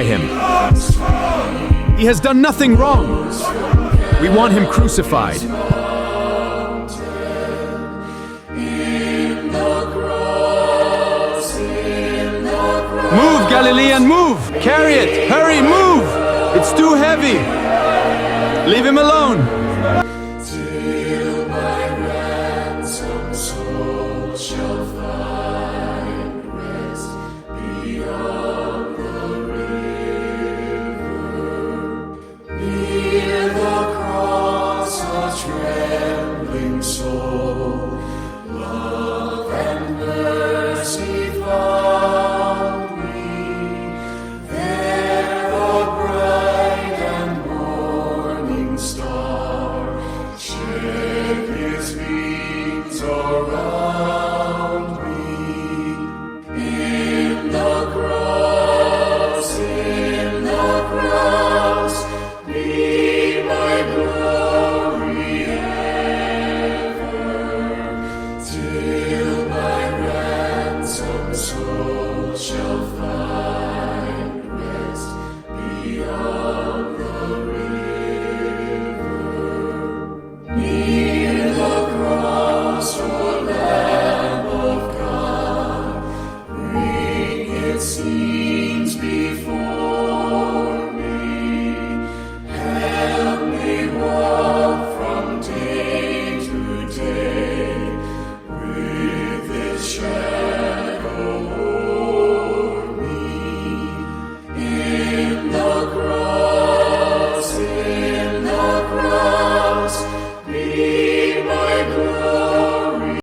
Crucify him! He has done nothing wrong! We want him crucified! Move, Galilean, move! Carry it! Hurry, move! It's too heavy! Leave him alone!